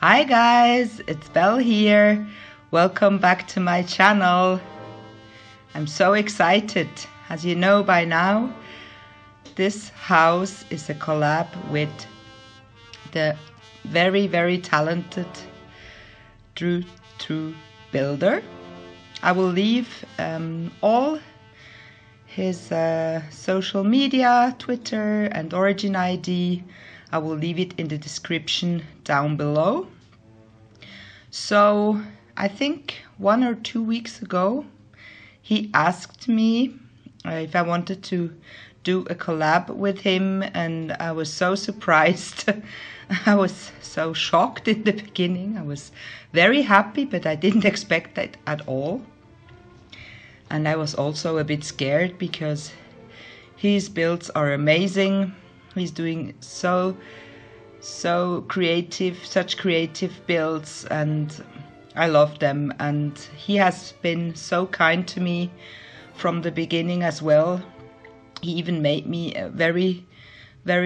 Hi guys, it's Belle here. Welcome back to my channel. I'm so excited. As you know by now, this house is a collab with the very talented Drutrubuilder. I will leave all his social media, Twitter and OriginID. I will leave it in the description down below. So I think 1 or 2 weeks ago he asked me if I wanted to do a collab with him, and I was so surprised. I was so shocked in the beginning. I was very happy, but I didn't expect that at all. And I was also a bit scared because his builds are amazing. He's doing so creative, such creative builds, and I love them. And he has been so kind to me from the beginning as well. He even made me a very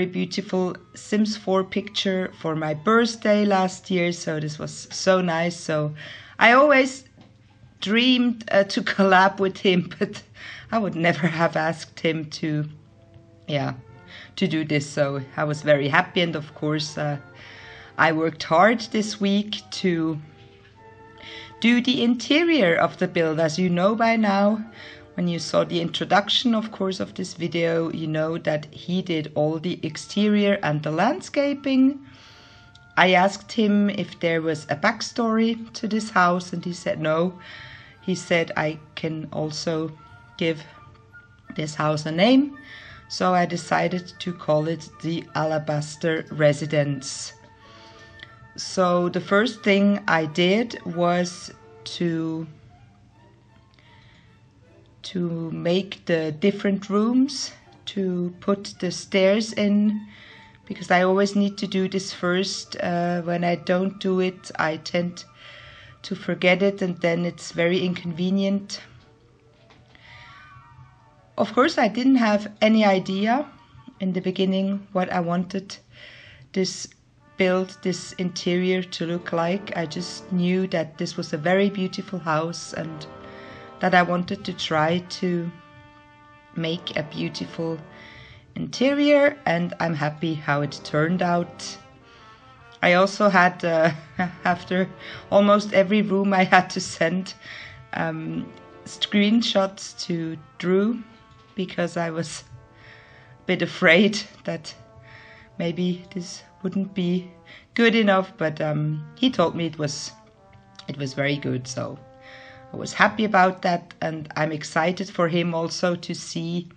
beautiful Sims 4 picture for my birthday last year, so this was so nice. So I always dreamed to collab with him, but I would never have asked him to do this. So I was very happy, and of course I worked hard this week to do the interior of the build. As you know by now, when you saw the introduction, of course, of this video, you know that he did all the exterior and the landscaping. I asked him if there was a backstory to this house, and he said no. He said I can also give this house a name. So I decided to call it the Alabaster Residence. So the first thing I did was to make the different rooms, to put the stairs in, because I always need to do this first. When I don't do it, I tend to forget it, and then it's very inconvenient. Of course, I didn't have any idea in the beginning what I wanted this build, this interior to look like. I just knew that this was a very beautiful house and that I wanted to try to make a beautiful interior, and I'm happy how it turned out. I also had, after almost every room, I had to send screenshots to Drew, because I was a bit afraid that maybe this wouldn't be good enough, but he told me it was very good, so I was happy about that, and I'm excited for him also to see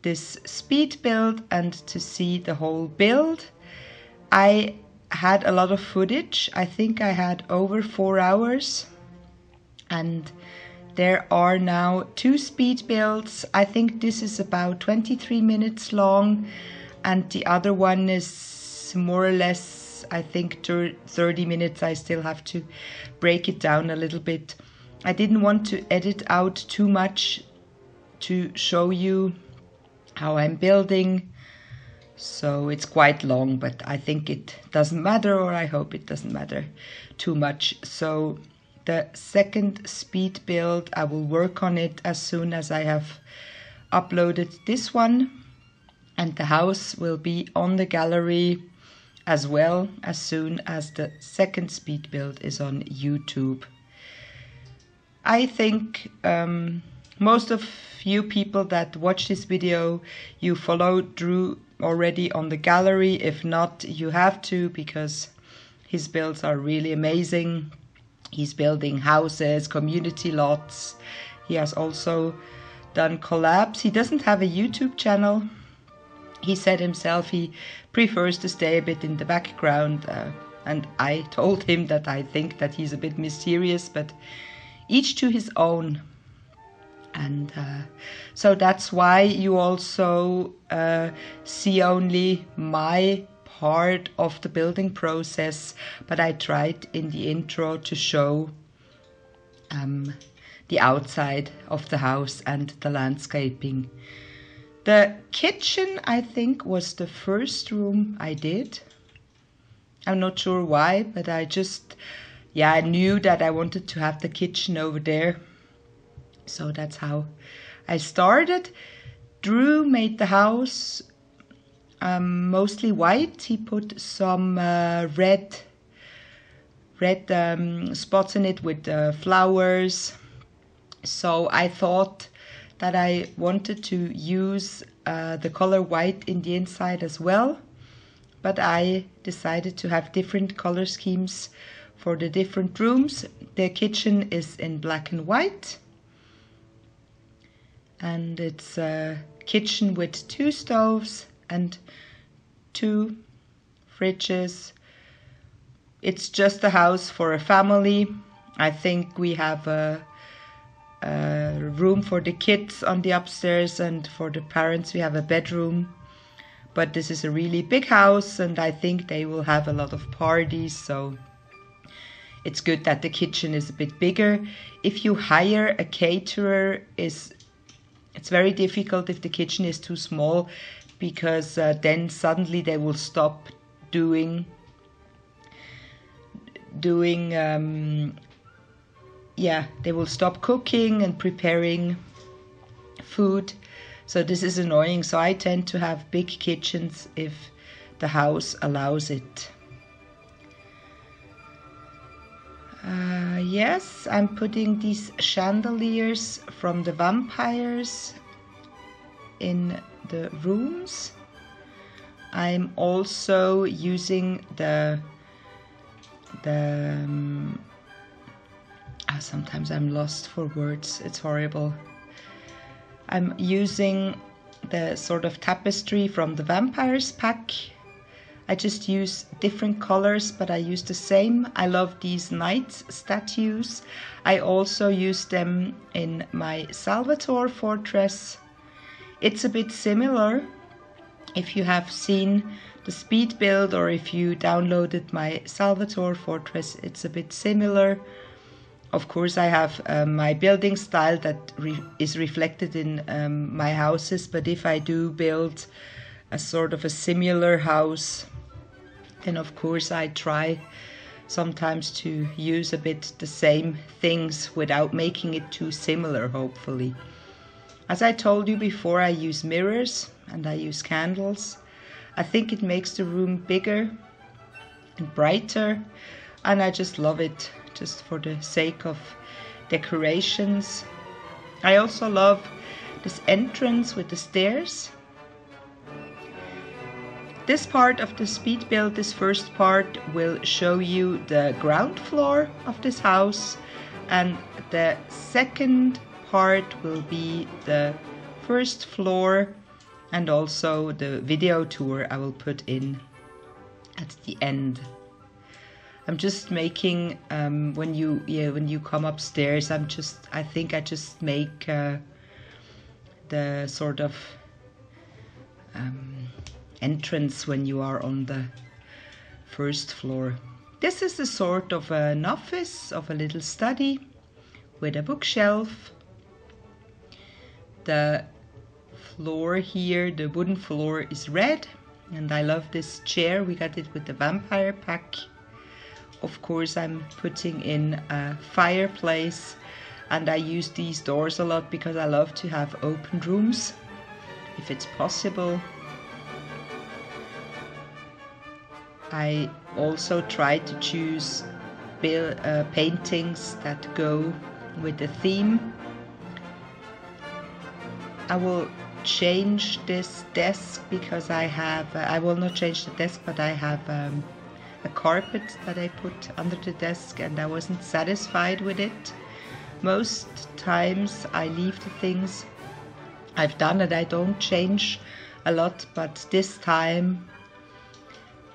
this speed build and to see the whole build. I had a lot of footage. I think I had over 4 hours, and there are now 2 speed builds. I think this is about 23 minutes long, and the other one is more or less, I think, 30 minutes. I still have to break it down a little bit. I didn't want to edit out too much to show you how I'm building. So it's quite long, but I think it doesn't matter, or I hope it doesn't matter too much. So the second speed build, I will work on it as soon as I have uploaded this one, and the house will be on the gallery as well as soon as the second speed build is on YouTube. I think most of you people that watch this video, you follow Drew already on the gallery. If not, you have to, because his builds are really amazing. He's building houses, community lots. He has also done collabs. He doesn't have a YouTube channel. He said himself he prefers to stay a bit in the background, and I told him that I think that he's a bit mysterious, but each to his own. And so that's why you also see only my part of the building process, but I tried in the intro to show the outside of the house and the landscaping. The kitchen, I think, was the first room I did. I'm not sure why, but I knew that I wanted to have the kitchen over there. So that's how I started. Drew made the house mostly white. He put some red spots in it with flowers. So I thought that I wanted to use the color white in the inside as well. But I decided to have different color schemes for the different rooms. The kitchen is in black and white. And it's a kitchen with 2 stoves and 2 fridges. It's just a house for a family. I think we have a room for the kids on the upstairs, and for the parents we have a bedroom. But this is a really big house, and I think they will have a lot of parties, so it's good that the kitchen is a bit bigger. If you hire a caterer, it's very difficult if the kitchen is too small, because then suddenly they will stop doing they will stop cooking and preparing food. So this is annoying. So I tend to have big kitchens if the house allows it. Yes, I'm putting these chandeliers from the vampires in the rooms. I'm also using sometimes I'm lost for words, it's horrible. I'm using the sort of tapestry from the vampires pack. I just use different colors, but I use the same. I love these knights statues. I also use them in my Salvatore fortress. It's a bit similar. If you have seen the speed build, or if you downloaded my Salvatore fortress, it's a bit similar. Of course, I have my building style that is reflected in my houses, but if I do build a sort of a similar house, then of course I try sometimes to use a bit the same things without making it too similar, hopefully. As I told you before, I use mirrors and I use candles. I think it makes the room bigger and brighter, and I just love it, just for the sake of decorations. I also love this entrance with the stairs. This part of the speed build, this first part, will show you the ground floor of this house, and the second part will be the first floor, and also the video tour I will put in at the end. I'm just making when you come upstairs, I think I just make the sort of entrance when you are on the first floor. This is a sort of an office, of a little study with a bookshelf. The floor here, the wooden floor, is red, and I love this chair. We got it with the vampire pack. Of course, I'm putting in a fireplace, and I use these doors a lot because I love to have open rooms if it's possible. I also try to choose paintings that go with the theme. I will change this desk because I have, I will not change the desk, but I have a carpet that I put under the desk and I wasn't satisfied with it. Most times I leave the things I've done and I don't change a lot, but this time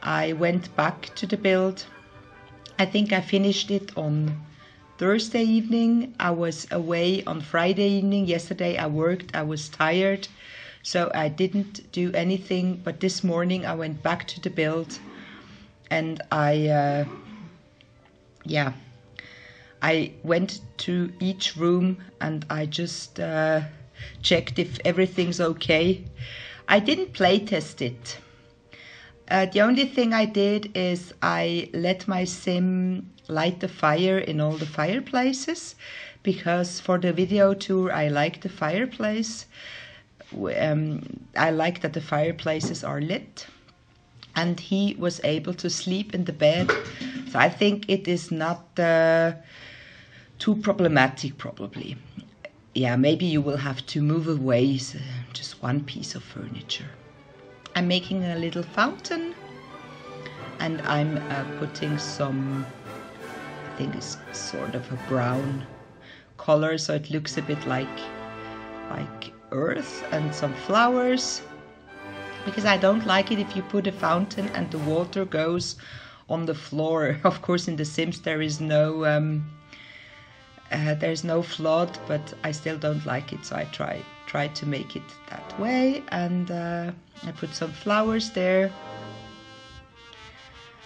I went back to the build. I think I finished it on Thursday evening. I was away on Friday evening. Yesterday I worked, I was tired, so I didn't do anything. But this morning I went back to the build and I went to each room and I just checked if everything's okay. I didn't play test it. The only thing I did is I let my sim light the fire in all the fireplaces, because for the video tour I like the fireplace. I like that the fireplaces are lit, and he was able to sleep in the bed. So I think it is not too problematic probably. Yeah, maybe you will have to move away just one piece of furniture. I'm making a little fountain and I'm putting some, I think it's sort of a brown color, so it looks a bit like earth, and some flowers, because I don't like it if you put a fountain and the water goes on the floor. Of course in The Sims there is no there's no flood, but I still don't like it, so I try to make it that way. And I put some flowers there.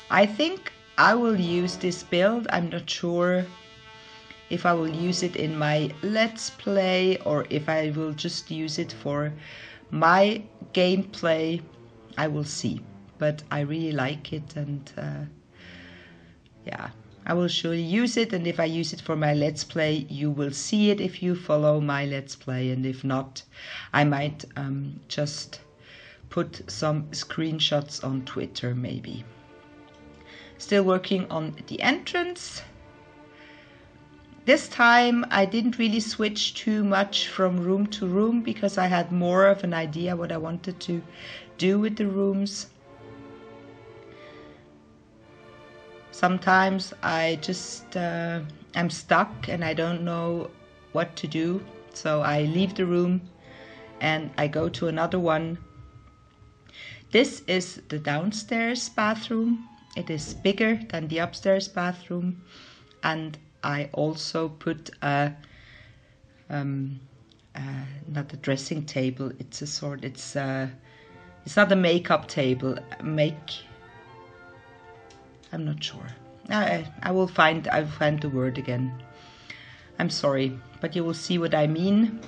I think I will use this build. I'm not sure if I will use it in my Let's Play or if I will just use it for my gameplay. I will see, but I really like it, and yeah, I will surely use it, and if I use it for my Let's Play, you will see it if you follow my Let's Play, and if not, I might just put some screenshots on Twitter maybe. Still working on the entrance. This time I didn't really switch too much from room to room because I had more of an idea what I wanted to do with the rooms. Sometimes I just I'm stuck and I don't know what to do, so I leave the room and I go to another one. This is the downstairs bathroom. It is bigger than the upstairs bathroom, and I also put a not a dressing table. It's a sort. It's not a makeup table. I'm not sure. I'll find the word again. I'm sorry, but you will see what I mean.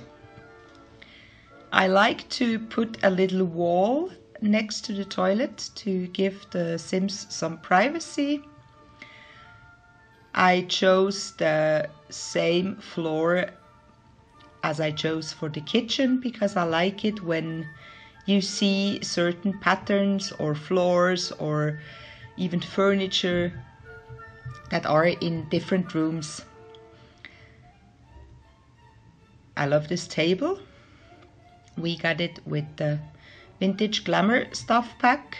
I like to put a little wall next to the toilet to give the Sims some privacy. I chose the same floor as I chose for the kitchen because I like it when you see certain patterns or floors or even furniture that are in different rooms. I love this table. We got it with the Vintage Glamour stuff pack.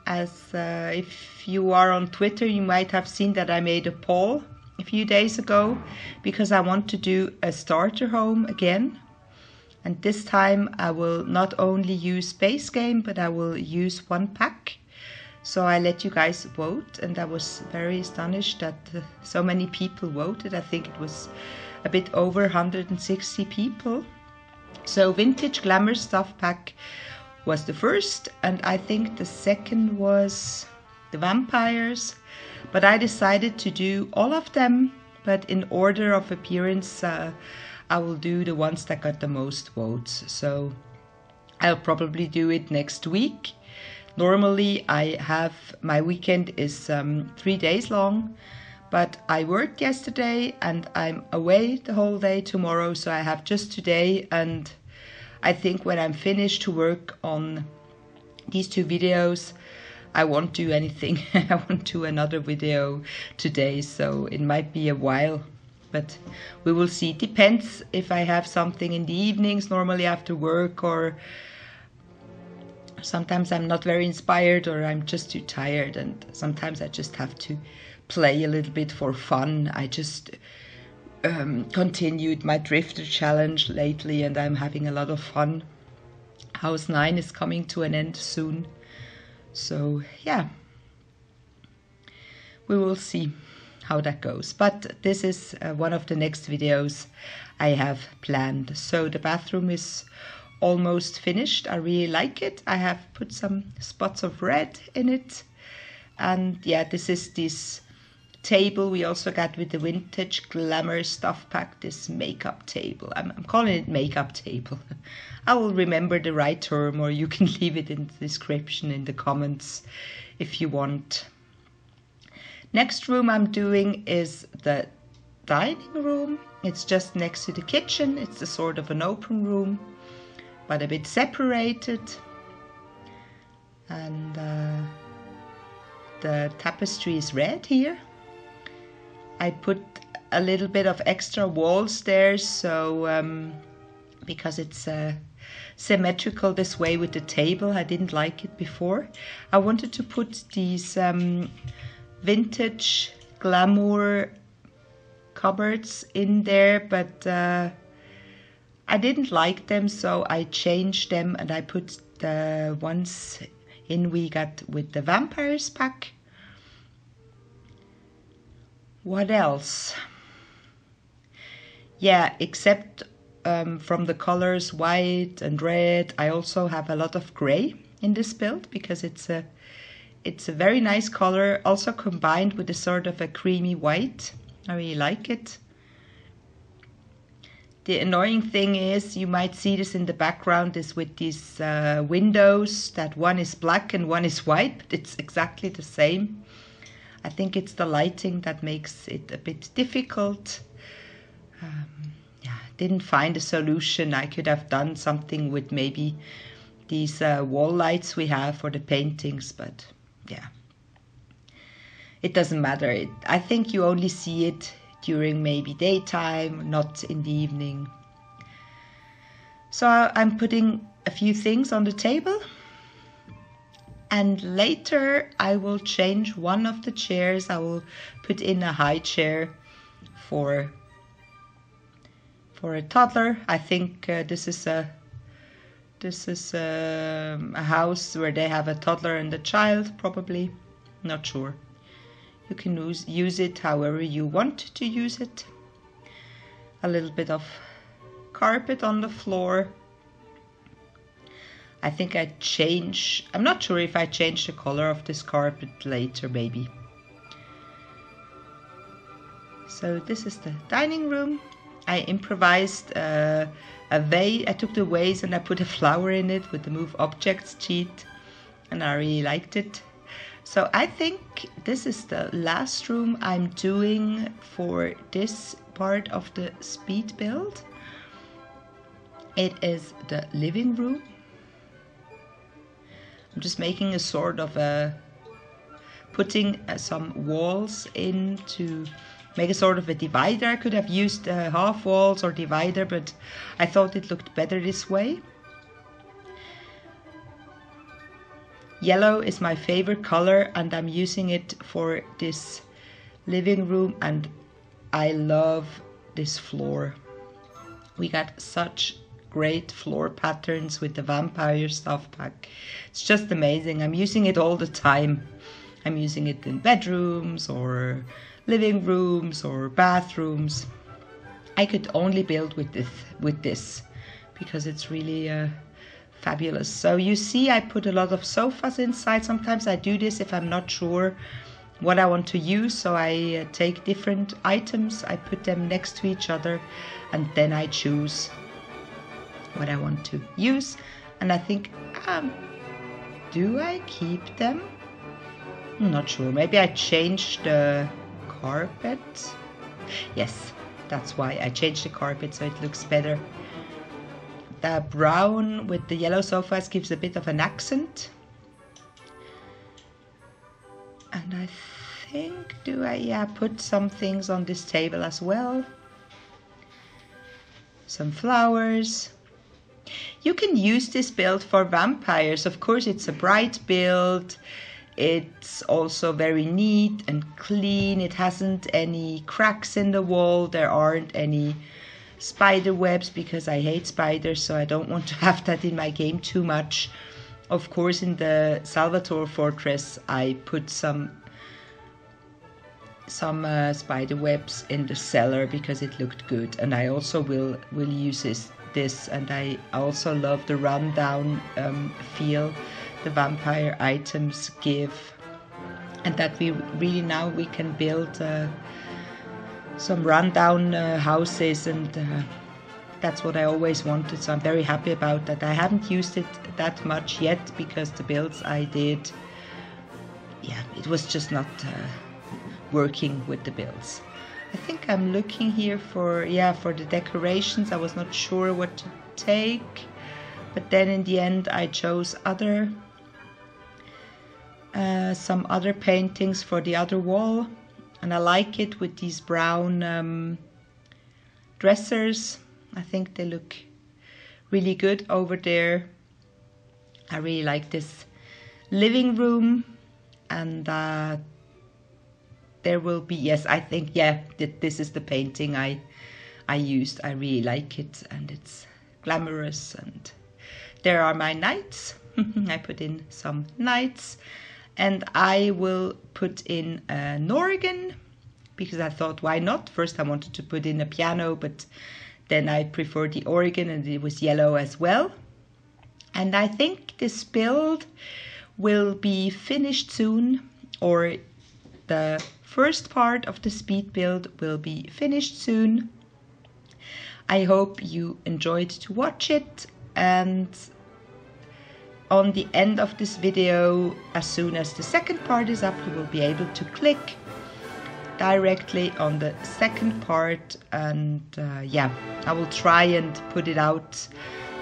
As if you are on Twitter, you might have seen that I made a poll a few days ago because I want to do a starter home again. And this time I will not only use base game, but I will use one pack. So I let you guys vote, and I was very astonished that so many people voted. I think it was a bit over 160 people. So Vintage Glamour stuff pack was the first, and I think the second was the vampires. But I decided to do all of them, but in order of appearance. I will do the ones that got the most votes. So I'll probably do it next week. Normally I have, my weekend is 3 days long, but I worked yesterday and I'm away the whole day tomorrow, so I have just today, and I think when I'm finished to work on these 2 videos, I won't do anything. I won't do another video today, so it might be a while, but we will see. It depends if I have something in the evenings, normally after work, or sometimes I'm not very inspired, or I'm just too tired, and sometimes I just have to play a little bit for fun. I just continued my drifter challenge lately and I'm having a lot of fun. House 9 is coming to an end soon. So yeah, we will see how that goes. But this is one of the next videos I have planned. So the bathroom is almost finished. I really like it. I have put some spots of red in it. And yeah, this is this table we also got with the vintage glamour stuff pack, this makeup table. I'm calling it makeup table. I will remember the right term, or you can leave it in the description in the comments if you want. Next room I'm doing is the dining room. It's just next to the kitchen. It's a sort of an open room, but a bit separated. And the tapestry is red here. I put a little bit of extra walls there, so because it's symmetrical this way with the table. I didn't like it before. I wanted to put these vintage glamour cupboards in there, but I didn't like them, so I changed them and I put the ones in we got with the vampires pack. What else? Yeah, except from the colors white and red, I also have a lot of gray in this build because it's a very nice color, also combined with a sort of a creamy white. I really like it. The annoying thing is, you might see this in the background, is with these windows, that one is black and one is white, but it's exactly the same. I think it's the lighting that makes it a bit difficult. Yeah, didn't find a solution. I could have done something with maybe these wall lights we have for the paintings, but yeah, it doesn't matter. I think you only see it during maybe daytime, not in the evening. So I'm putting a few things on the table. And later I will change one of the chairs. I will put in a high chair for a toddler. I think this is a house where they have a toddler and a child, probably. Not sure. You can use it however you want to use it. A little bit of carpet on the floor. I think I'm not sure if I change the color of this carpet later, maybe. So this is the dining room. I improvised a vase. I took the vase and I put a flower in it with the Move Objects cheat, and I really liked it. So I think this is the last room I'm doing for this part of the speed build. It is the living room. I'm just making a sort of putting some walls in to make a sort of a divider. I could have used half walls or divider, but I thought it looked better this way. Yellow is my favorite color and I'm using it for this living room, and I love this floor. We got such great floor patterns with the vampire stuff pack. It's just amazing. I'm using it all the time. I'm using it in bedrooms or living rooms or bathrooms. I could only build with this because it's really fabulous. So you see, I put a lot of sofas inside. Sometimes I do this if I'm not sure what I want to use, so I take different items, I put them next to each other, and then I choose what I want to use. And I think, do I keep them? I'm not sure. Maybe I changed the carpet. Yes, that's why I changed the carpet so it looks better. The brown with the yellow sofas gives a bit of an accent. And I think, do I put some things on this table as well? Some flowers. You can use this build for vampires. Of course, it's a bright build. It's also very neat and clean. It hasn't any cracks in the wall. There aren't any spider webs because I hate spiders, so I don't want to have that in my game too much. Of course, in the Salvatore Fortress, I put some spider webs in the cellar because it looked good, and I also will use this. And I also love the rundown feel the vampire items give, and that we really now we can build some rundown houses, and that's what I always wanted, so I'm very happy about that. I haven't used it that much yet because the builds I did, it was just not working with the builds. I think I'm looking here for the decorations. I was not sure what to take, but then in the end I chose some other paintings for the other wall, and I like it with these brown dressers. I think they look really good over there. I really like this living room, and there will be, yes, I think, this is the painting I used. I really like it, and it's glamorous, and there are my knights. I put in some knights, and I will put in an organ because I thought, why not? First I wanted to put in a piano, but then I preferred the organ, and it was yellow as well. And I think this build will be finished soon, or the first part of the speed build will be finished soon. I hope you enjoyed to watch it, and on the end of this video, as soon as the second part is up, you will be able to click directly on the second part, and I will try and put it out,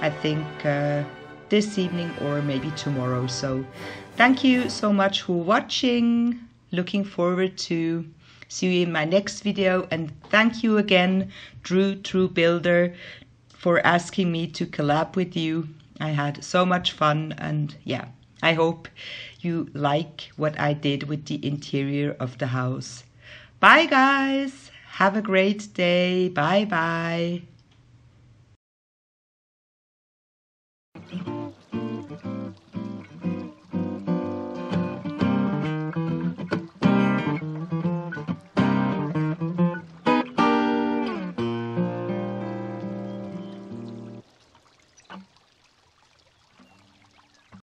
I think this evening or maybe tomorrow. So thank you so much for watching. Looking forward to see you in my next video, and thank you again, Drutrubuilder, for asking me to collab with you. I had so much fun, and I hope you like what I did with the interior of the house. Bye guys, have a great day, bye bye.